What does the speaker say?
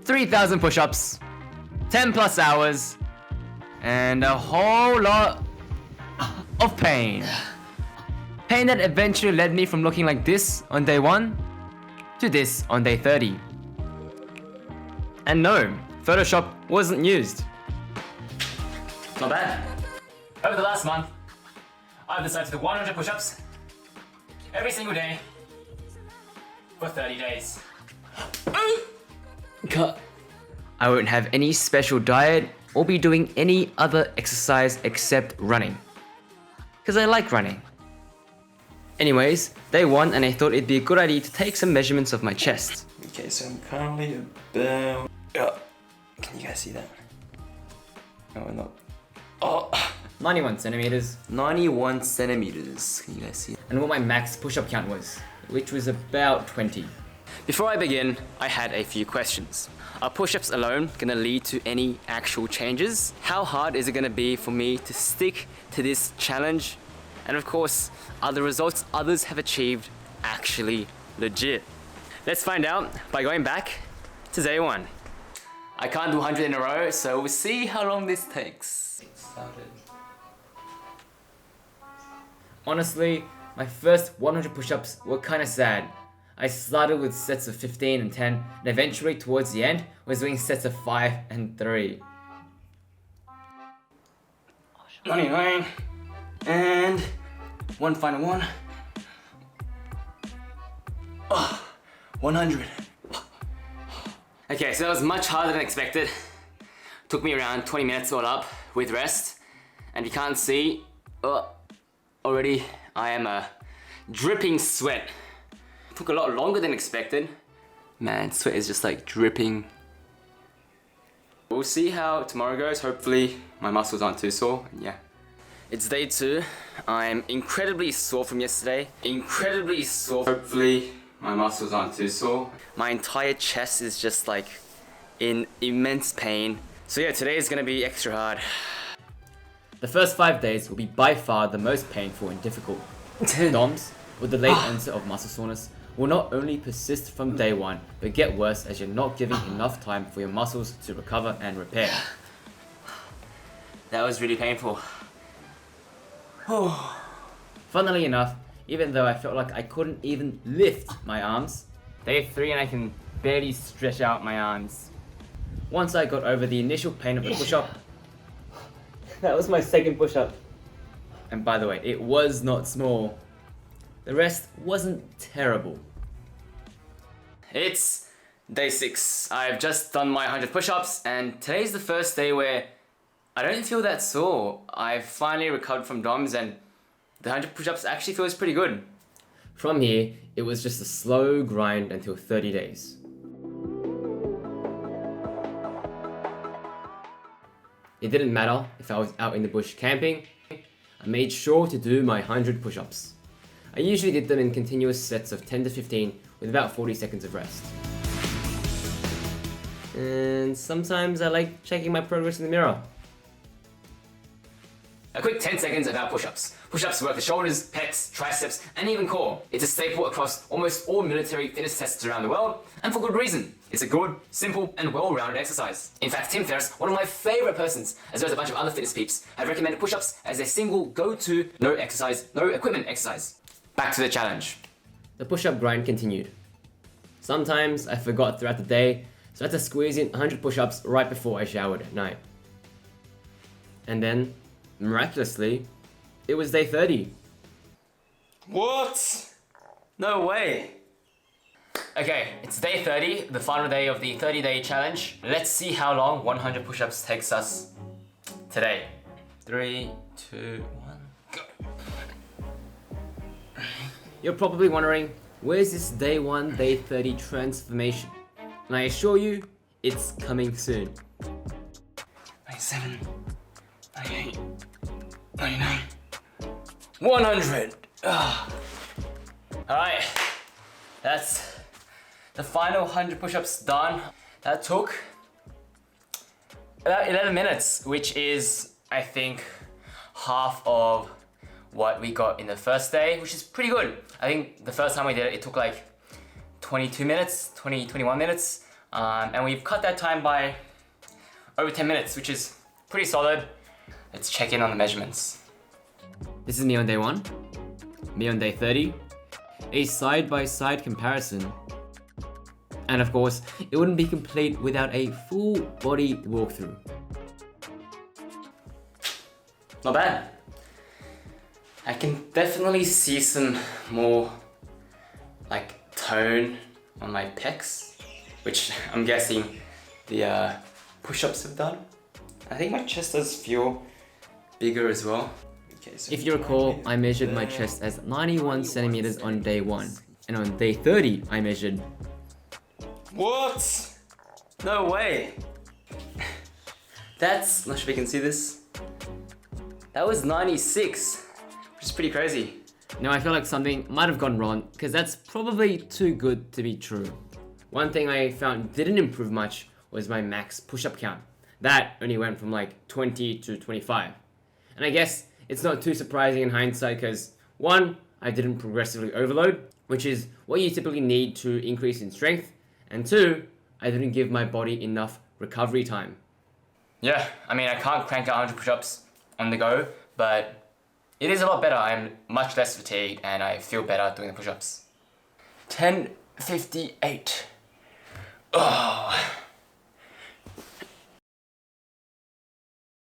3,000 push-ups, 10 plus hours, and a whole lot of pain. Pain that eventually led me from looking like this on day 1 to this on day 30. And no, Photoshop wasn't used. Not bad. Over the last month, I've decided to do 100 push-ups every single day for 30 days. Cut. I won't have any special diet or be doing any other exercise except running. Because I like running. Anyways, day 1 and I thought it'd be a good idea to take some measurements of my chest. Okay, so I'm currently about... can you guys see that? No, we're not. 91 centimeters. 91 centimeters. Can you guys see it? And what my max push-up count was, which was about 20. Before I begin, I had a few questions. Are push-ups alone gonna lead to any actual changes? How hard is it gonna be for me to stick to this challenge? And of course, are the results others have achieved actually legit? Let's find out by going back to day 1. I can't do 100 in a row, so we'll see how long this takes. Honestly, my first 100 push-ups were kinda sad. I started with sets of 15 and 10, and eventually towards the end, was doing sets of 5 and 3. 99, and one final one. 100. Okay, so that was much harder than expected. Took me around 20 minutes all up with rest. And you can't see, already I am a dripping sweat. Took a lot longer than expected. Man, sweat is just like dripping. We'll see how tomorrow goes. Hopefully my muscles aren't too sore. And yeah. It's day 2. I'm incredibly sore from yesterday. Incredibly sore. Hopefully my muscles aren't too sore. My entire chest is just like in immense pain. So yeah, today is gonna be extra hard. The first 5 days will be by far the most painful and difficult. DOMS, with the late onset of muscle soreness, will not only persist from day 1, but get worse as you're not giving enough time for your muscles to recover and repair. That was really painful. Funnily enough, even though I felt like I couldn't even lift my arms, day 3 and I can barely stretch out my arms. Once I got over the initial pain of the push-up, that was my second push-up. And by the way, it was not small. The rest wasn't terrible. It's day 6. I've just done my 100 push-ups and today's the first day where I don't feel that sore. I've finally recovered from DOMS and the 100 push-ups actually feels pretty good. From here, it was just a slow grind until 30 days. It didn't matter if I was out in the bush camping, I made sure to do my 100 push-ups. I usually did them in continuous sets of 10 to 15 with about 40 seconds of rest. And sometimes I like checking my progress in the mirror. A quick 10 seconds about push-ups. Push-ups work the shoulders, pecs, triceps, and even core. It's a staple across almost all military fitness tests around the world, and for good reason. It's a good, simple, and well-rounded exercise. In fact, Tim Ferriss, one of my favorite persons, as well as a bunch of other fitness peeps, have recommended push-ups as their single go-to, no exercise, no equipment exercise. Back to the challenge. The push-up grind continued. Sometimes I forgot throughout the day, so I had to squeeze in 100 push-ups right before I showered at night. And then, miraculously, it was day 30. What? No way. Okay, it's day 30, the final day of the 30-day challenge. Let's see how long 100 push-ups takes us today. 3, 2, 1, go. You're probably wondering, where's this day 1, day 30 transformation? And I assure you, it's coming soon. 97, 98, 99, 100! Alright, that's the final 100 push-ups done. That took about 11 minutes, which is, I think, half of what we got in the first day, which is pretty good. I think the first time we did it, it took like 22 minutes, 21 minutes. And we've cut that time by over 10 minutes, which is pretty solid. Let's check in on the measurements. This is me on day 1, me on day 30, a side-by-side comparison. And of course, it wouldn't be complete without a full body walkthrough. Not bad. I can definitely see some more like tone on my pecs, which I'm guessing the push-ups have done. I think my chest does feel bigger as well. Okay, so if you recall, I measured my chest as 91 centimeters on day 1, and on day 30 I measured... What? No way! That's... not sure if you can see this. That was 96, which is pretty crazy. Now I feel like something might have gone wrong, because that's probably too good to be true. One thing I found didn't improve much was my max push-up count. That only went from like 20 to 25. And I guess it's not too surprising in hindsight because 1, I didn't progressively overload, which is what you typically need to increase in strength, and 2, I didn't give my body enough recovery time. Yeah, I mean, I can't crank out 100 push-ups on the go, but it is a lot better. I'm much less fatigued and I feel better doing the push-ups. 10:58. Oh.